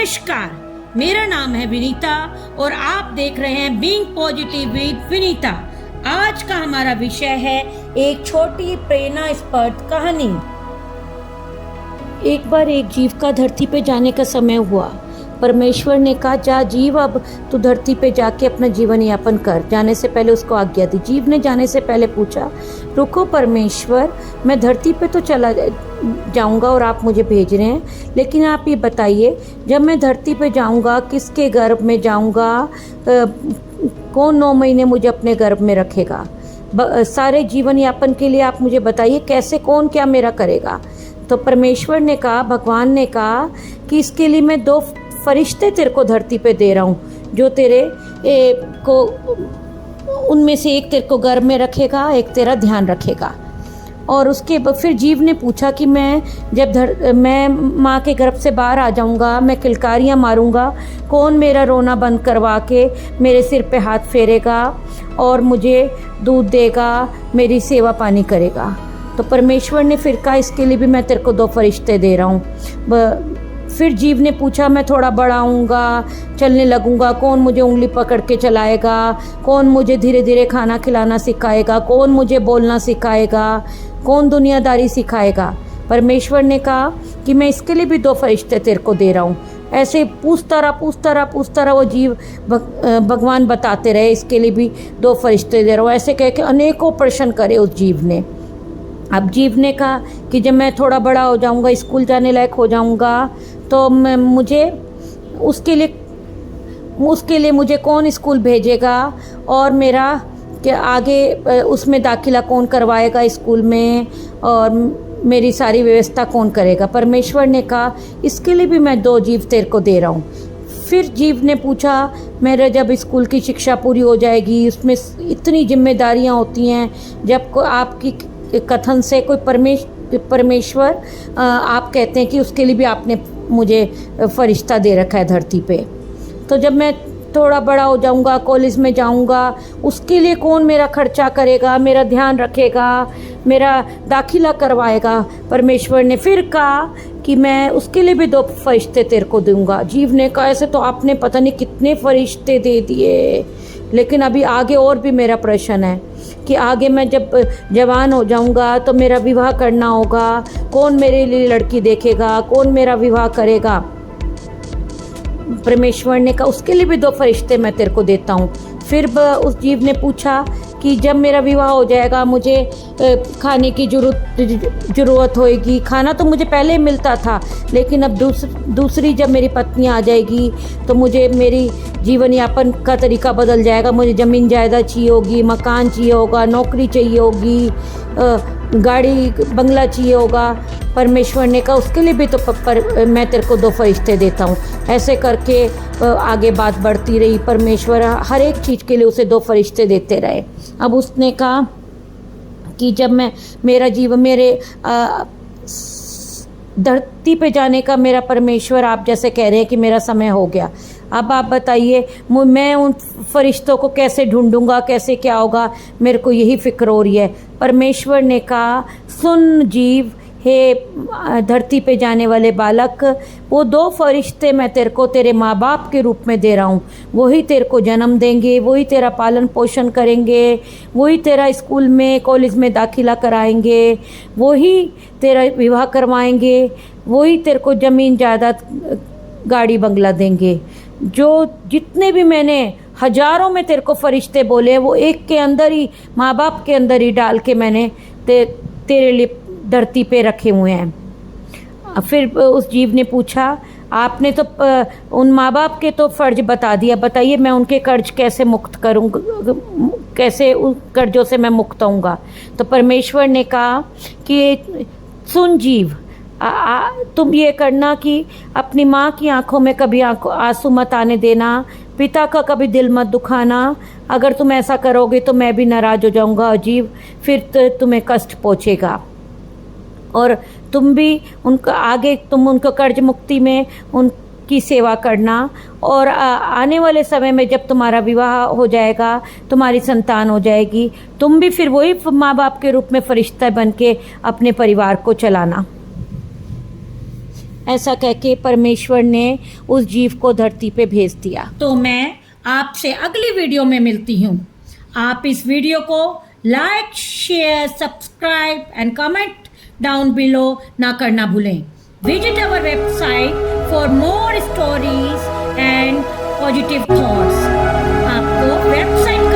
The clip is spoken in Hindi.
नमस्कार, मेरा नाम है विनीता और आप देख रहे हैं बीइंग पॉजिटिव विद विनीता। आज का हमारा विषय है एक छोटी प्रेरणास्पद कहानी। एक बार एक जीव का धरती पे जाने का समय हुआ। परमेश्वर ने कहा, जा जीव, अब तू धरती पे जाके अपना जीवन यापन कर। जाने से पहले उसको आज्ञा दी। जीव ने जाने से पहले पूछा, रुको परमेश्वर, मैं धरती पे तो चला जाऊंगा और आप मुझे भेज रहे हैं, लेकिन आप ये बताइए, जब मैं धरती पे जाऊंगा किसके गर्भ में जाऊंगा? कौन 9 महीने मुझे अपने गर्भ में रखेगा? सारे जीवन यापन के लिए आप मुझे बताइए, कैसे, कौन क्या मेरा करेगा? तो परमेश्वर ने कहा, भगवान ने कहा कि इसके लिए मैं 2 फरिश्ते तेरे को धरती पे दे रहा हूँ, जो तेरे को उनमें से एक तेरे को गर्भ में रखेगा, एक तेरा ध्यान रखेगा। और उसके फिर जीव ने पूछा कि मैं जब मैं माँ के गर्भ से बाहर आ जाऊँगा, मैं किलकारियाँ मारूँगा, कौन मेरा रोना बंद करवा के मेरे सिर पे हाथ फेरेगा और मुझे दूध देगा, मेरी सेवा पानी करेगा? तो परमेश्वर ने फिर कहा, इसके लिए भी मैं तेरे को 2 फरिश्ते दे रहा हूँ। फिर जीव ने पूछा, मैं थोड़ा बड़ा होऊंगा, चलने लगूंगा, कौन मुझे उंगली पकड़ के चलाएगा? कौन मुझे धीरे धीरे खाना खिलाना सिखाएगा? कौन मुझे बोलना सिखाएगा? कौन दुनियादारी सिखाएगा? परमेश्वर ने कहा कि मैं इसके लिए भी 2 फरिश्ते तेरे को दे रहा हूँ। ऐसे पूछता रहा वो जीव, भगवान बताते रहे, इसके लिए भी 2 फरिश्ते दे रहा हूँ। ऐसे कह के अनेकों प्रश्न करे उस जीव ने। अब जीव ने कहा कि जब मैं थोड़ा बड़ा हो जाऊंगा, स्कूल जाने लायक हो जाऊंगा, तो मुझे उसके लिए मुझे कौन स्कूल भेजेगा और मेरा क्या आगे उसमें दाखिला कौन करवाएगा स्कूल में, और मेरी सारी व्यवस्था कौन करेगा? परमेश्वर ने कहा, इसके लिए भी मैं 2 जीव तेरे को दे रहा हूँ। फिर जीव ने पूछा, मेरा जब स्कूल की शिक्षा पूरी हो जाएगी, उसमें इतनी जिम्मेदारियाँ होती हैं, जब आपकी कथन से कोई परमेश्वर आप कहते हैं कि उसके लिए भी आपने मुझे फरिश्ता दे रखा है धरती पे, तो जब मैं थोड़ा बड़ा हो जाऊंगा, कॉलेज में जाऊंगा, उसके लिए कौन मेरा खर्चा करेगा, मेरा ध्यान रखेगा, मेरा दाखिला करवाएगा? परमेश्वर ने फिर कहा कि मैं उसके लिए भी 2 फरिश्ते तेरे को दूंगा। जीव ने कहा, ऐसे तो आपने पता नहीं कितने फरिश्ते दे दिए, लेकिन अभी आगे और भी मेरा प्रश्न है कि आगे मैं जब जवान हो जाऊंगा तो मेरा विवाह करना होगा, कौन मेरे लिए लड़की देखेगा, कौन मेरा विवाह करेगा? परमेश्वर ने कहा, उसके लिए भी 2 फरिश्ते मैं तेरे को देता हूँ। फिर उस जीव ने पूछा कि जब मेरा विवाह हो जाएगा, मुझे खाने की ज़रूरत होएगी। खाना तो मुझे पहले ही मिलता था, लेकिन अब दूसरी जब मेरी पत्नी आ जाएगी तो मुझे मेरी जीवन यापन का तरीका बदल जाएगा। मुझे ज़मीन जायदाद चाहिए होगी, मकान चाहिए होगा, नौकरी चाहिए होगी, गाड़ी बंगला चाहिए होगा। परमेश्वर ने कहा, उसके लिए भी तो मैं तेरे को 2 फरिश्ते देता हूँ। ऐसे करके आगे बात बढ़ती रही। परमेश्वर हर एक चीज़ के लिए उसे 2 फरिश्ते देते रहे। अब उसने कहा कि जब मेरा जीवन मेरे धरती पे जाने का, मेरा परमेश्वर आप जैसे कह रहे हैं कि मेरा समय हो गया, अब आप बताइए मैं उन फरिश्तों को कैसे ढूंढूंगा, कैसे क्या होगा? मेरे को यही फिक्र हो रही है। परमेश्वर ने कहा, सुन जीव, हे धरती पे जाने वाले बालक, वो 2 फरिश्ते मैं तेरे को तेरे माँ बाप के रूप में दे रहा हूँ। वही तेरे को जन्म देंगे, वही तेरा पालन पोषण करेंगे, वही तेरा स्कूल में कॉलेज में दाखिला कराएंगे, वही तेरा विवाह करवाएंगे, वही तेरे को ज़मीन जायदाद गाड़ी बंगला देंगे। जो जितने भी मैंने हजारों में तेरे को फरिश्ते बोले, वो एक के अंदर ही, माँ बाप के अंदर ही डाल के मैंने तेरे लिए धरती पे रखे हुए हैं। फिर उस जीव ने पूछा, आपने तो उन माँ बाप के तो फ़र्ज बता दिया, बताइए मैं उनके कर्ज कैसे मुक्त करूँगा, कैसे उन कर्जों से मैं मुक्त होऊंगा? तो परमेश्वर ने कहा कि सुन जीव, तुम ये करना कि अपनी माँ की आंखों में कभी आंसू मत आने देना, पिता का कभी दिल मत दुखाना। अगर तुम ऐसा करोगे तो मैं भी नाराज़ हो जाऊँगा जीव, फिर तुम्हें कष्ट पहुँचेगा। और तुम भी तुम उनको कर्ज मुक्ति में उनकी सेवा करना, और आने वाले समय में जब तुम्हारा विवाह हो जाएगा, तुम्हारी संतान हो जाएगी, तुम भी फिर वही माँ बाप के रूप में फरिश्ता बन के अपने परिवार को चलाना। ऐसा कह के परमेश्वर ने उस जीव को धरती पे भेज दिया। तो मैं आपसे अगली वीडियो में मिलती हूँ। आप इस वीडियो को like, share, subscribe and comment down below ना करना भूलें। Visit our website for more stories and positive thoughts. आपको वेबसाइट